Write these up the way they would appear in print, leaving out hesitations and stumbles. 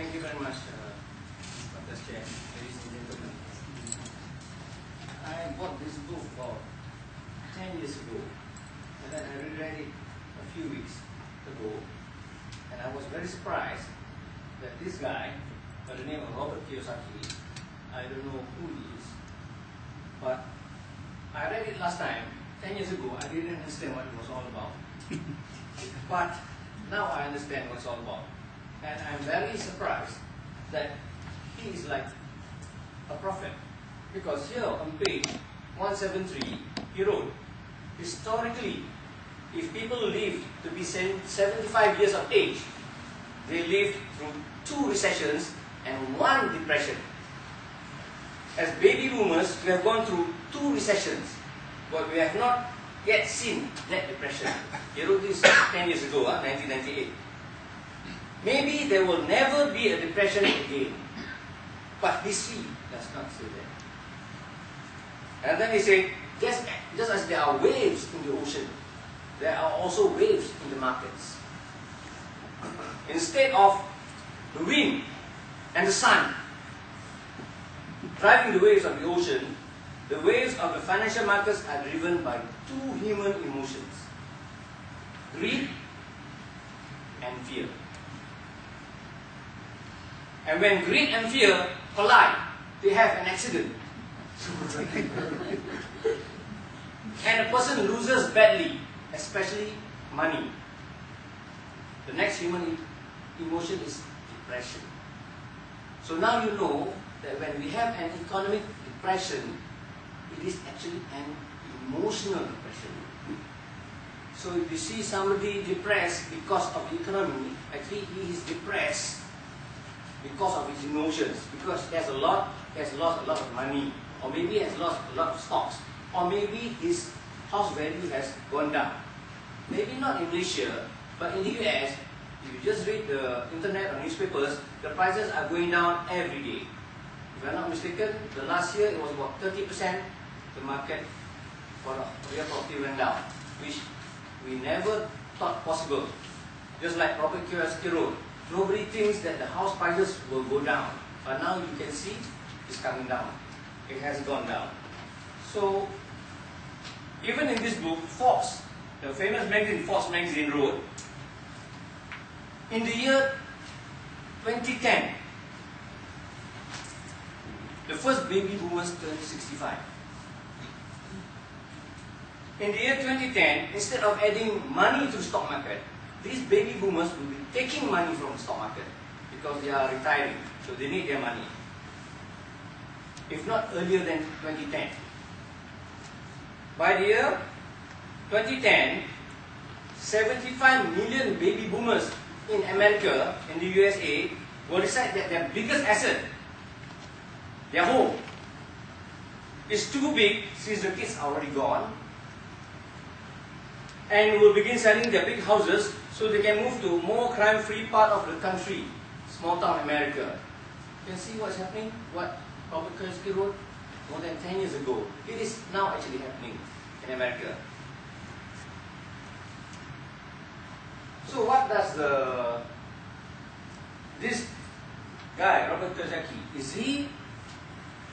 Thank you very much, Dr. Chair, ladies and gentlemen. I bought this book about 10 years ago, and then I reread it a few weeks ago, and I was very surprised that this guy, by the name of Robert Kiyosaki, I don't know who he is, but I read it last time, 10 years ago. I didn't understand what it was all about. But now I understand what it's all about. And I'm very surprised that he is like a prophet. Because here on page 173, he wrote, historically, if people lived to be 75 years of age, they lived through 2 recessions and 1 depression. As baby boomers, we have gone through 2 recessions, but we have not yet seen that depression. He wrote this 10 years ago, 1998. Maybe there will never be a depression again, but history does not say that. And then he said, just as there are waves in the ocean, there are also waves in the markets. Instead of the wind and the sun driving the waves of the ocean, the waves of the financial markets are driven by 2 human emotions: greed and fear. And when greed and fear collide, they have an accident. And a person loses badly, especially money. The next human emotion is depression. So now you know that when we have an economic depression, it is actually an emotional depression. So if you see somebody depressed because of the economy, actually he is depressed because of his emotions, because he has lost a lot of money, or maybe he has lost a lot of stocks, or maybe his house value has gone down. Maybe not in Malaysia, but in the US, if you just read the internet or newspapers, the prices are going down every day. If I'm not mistaken, the last year it was about 30% the market for real property went down, which we never thought possible. Just like Robert Kiyosaki wrote, nobody thinks that the house prices will go down, but now you can see it's coming down. It has gone down. So even in this book, Forbes, the famous magazine, Forbes magazine, wrote, in the year 2010, the first baby boomers turned 65. In the year 2010, instead of adding money to the stock market, these baby boomers will be taking money from the stock market because they are retiring, so they need their money. If not earlier than 2010. By the year 2010, 75 million baby boomers in America, in the USA, will decide that their biggest asset, their home, is too big since the kids are already gone, and will begin selling their big houses so they can move to more crime-free part of the country, small town America. You can see what's happening, what Robert Kiyosaki wrote more than 10 years ago. It is now actually happening in America. So what does this guy, Robert Kiyosaki, is he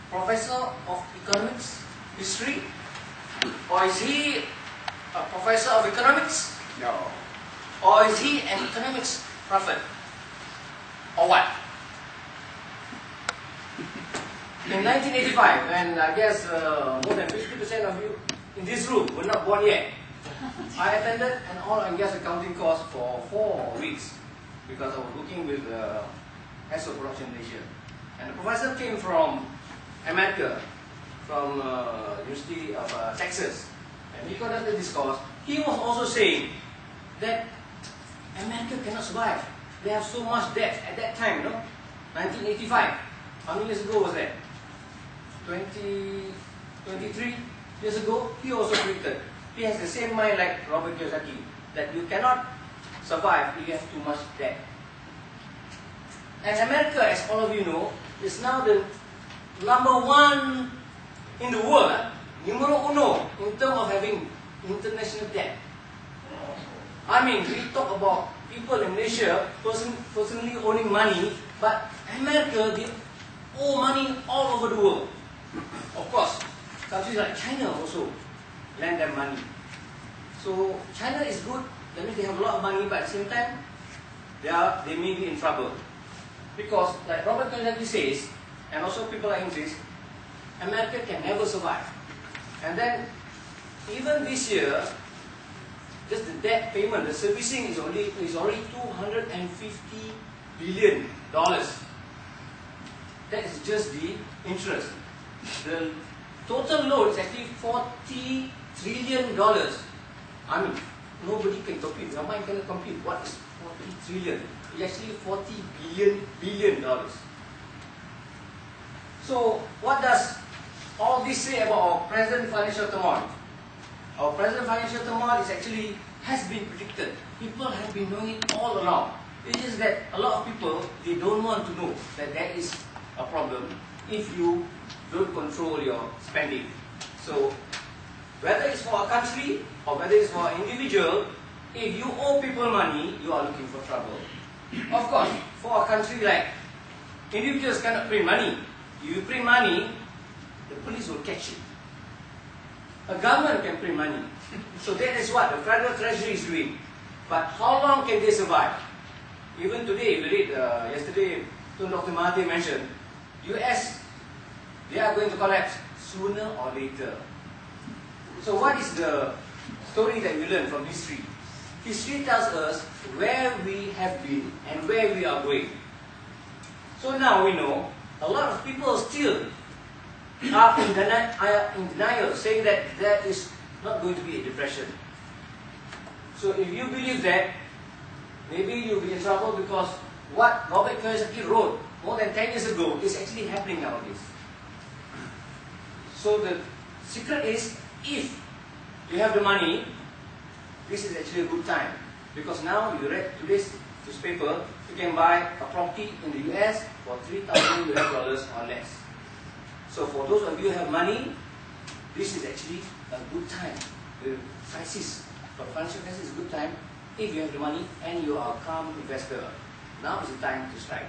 professor of economics, history, or is he a professor of economics? No. Or is he an economics prophet? Or what? In 1985, and I guess more than 50% of you in this room were not born yet, I attended an oil and gas accounting course for 4 weeks because I was working with ESO Production Malaysia. And the professor came from America, from University of Texas. And he conducted this course. He was also saying that America cannot survive. They have so much debt at that time, 1985. How many years ago was that? 23 years ago, he also predicted. He has the same mind like Robert Kiyosaki, that you cannot survive if you have too much debt. And America, as all of you know, is now the #1 in the world, numero uno, in terms of having international debt. I mean, we talk about people in Malaysia personally owning money But America, they owe money all over the world. Of course, countries like China also lend them money. So China is good, that means they have a lot of money, but at the same time, they may be in trouble. Because like Robert Kiyosaki says, and also people like him says, America can never survive. And then, even this year, just the debt payment, the servicing is already $250 billion. That is just the interest. The total loan is actually $40 trillion. I mean, nobody can compute. Your mind cannot compute. What is 40 trillion? It's actually $40 billion. So, what does all this say about our present financial turmoil? Our present financial turmoil has been predicted. People have been knowing it all along. It is that a lot of people, they don't want to know that there is a problem if you don't control your spending. So, whether it's for a country or whether it's for an individual, if you owe people money, you are looking for trouble. Of course, for a country like individuals cannot print money. If you print money, the police will catch you. A government can print money. So that is what the Federal Treasury is doing. But how long can they survive? Even today, we read, yesterday, Dr. Mahathir mentioned, US, they are going to collapse sooner or later. So what is the story that we learn from history? History tells us where we have been and where we are going. So now we know a lot of people still are in denial, saying that there is not going to be a depression. So if you believe that, maybe you'll be in trouble, because what Robert Kiyosaki wrote more than 10 years ago is actually happening nowadays. So the secret is, if you have the money, this is actually a good time. Because now you read today's newspaper, you can buy a property in the US for $3,000 or less. So for those of you who have money, this is actually a good time. The financial crisis is a good time if you have the money and you are a calm investor. Now is the time to strike.